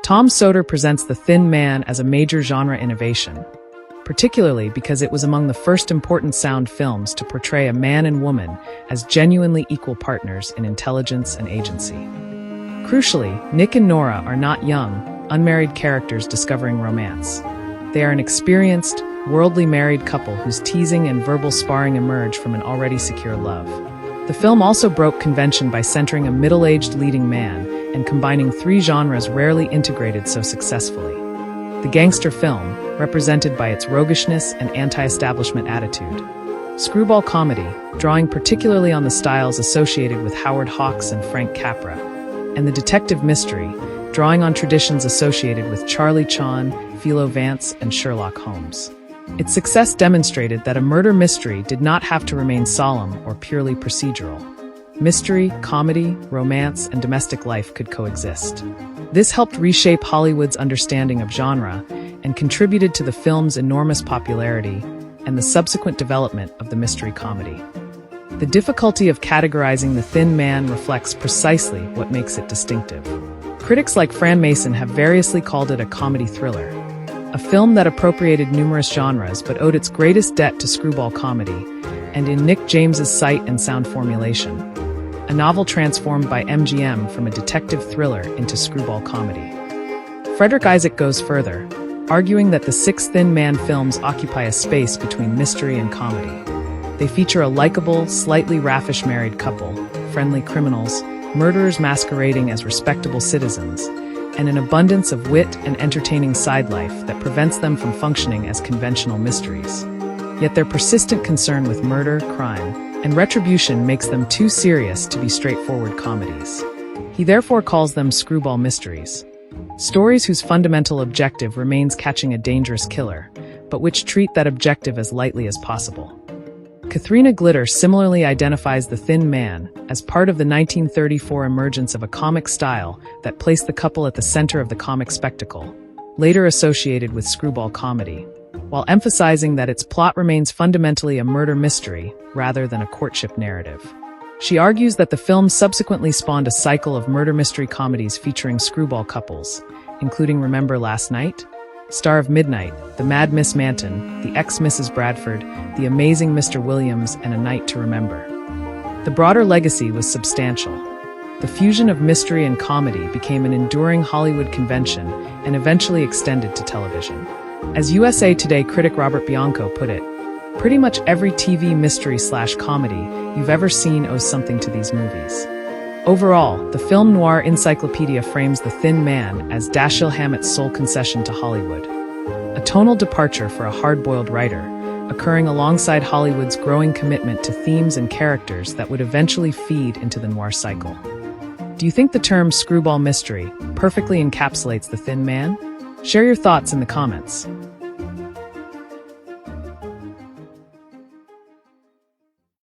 Tom Soder presents The Thin Man as a major genre innovation, particularly because it was among the first important sound films to portray a man and woman as genuinely equal partners in intelligence and agency. Crucially, Nick and Nora are not young, unmarried characters discovering romance. They are an experienced, worldly married couple whose teasing and verbal sparring emerge from an already secure love. The film also broke convention by centering a middle-aged leading man and combining three genres rarely integrated so successfully. The gangster film, represented by its roguishness and anti-establishment attitude. Screwball comedy, drawing particularly on the styles associated with Howard Hawks and Frank Capra. And the detective mystery, drawing on traditions associated with Charlie Chan, Philo Vance, and Sherlock Holmes. Its success demonstrated that a murder mystery did not have to remain solemn or purely procedural. Mystery, comedy, romance, and domestic life could coexist. This helped reshape Hollywood's understanding of genre and contributed to the film's enormous popularity and the subsequent development of the mystery comedy. The difficulty of categorizing The Thin Man reflects precisely what makes it distinctive. Critics like Fran Mason have variously called it a comedy thriller, a film that appropriated numerous genres but owed its greatest debt to screwball comedy, and in Nick James's sight and sound formulation, a novel transformed by MGM from a detective thriller into screwball comedy. Frederick Isaac goes further, arguing that the six Thin Man films occupy a space between mystery and comedy. They feature a likable, slightly raffish married couple, friendly criminals, murderers masquerading as respectable citizens, and an abundance of wit and entertaining side life that prevents them from functioning as conventional mysteries. Yet their persistent concern with murder, crime, and retribution makes them too serious to be straightforward comedies. He therefore calls them screwball mysteries. Stories whose fundamental objective remains catching a dangerous killer, but which treat that objective as lightly as possible. Katharina Glitter similarly identifies The Thin Man as part of the 1934 emergence of a comic style that placed the couple at the center of the comic spectacle, later associated with screwball comedy, while emphasizing that its plot remains fundamentally a murder mystery rather than a courtship narrative. She argues that the film subsequently spawned a cycle of murder mystery comedies featuring screwball couples, including Remember Last Night, Star of Midnight, The Mad Miss Manton, The Ex-Mrs. Bradford, The Amazing Mr. Williams, and A Night to Remember. The broader legacy was substantial. The fusion of mystery and comedy became an enduring Hollywood convention and eventually extended to television. As USA Today critic Robert Bianco put it, pretty much every TV mystery/comedy you've ever seen owes something to these movies. Overall, the film noir encyclopedia frames The Thin Man as Dashiell Hammett's sole concession to Hollywood. A tonal departure for a hard-boiled writer, occurring alongside Hollywood's growing commitment to themes and characters that would eventually feed into the noir cycle. Do you think the term screwball mystery perfectly encapsulates The Thin Man? Share your thoughts in the comments.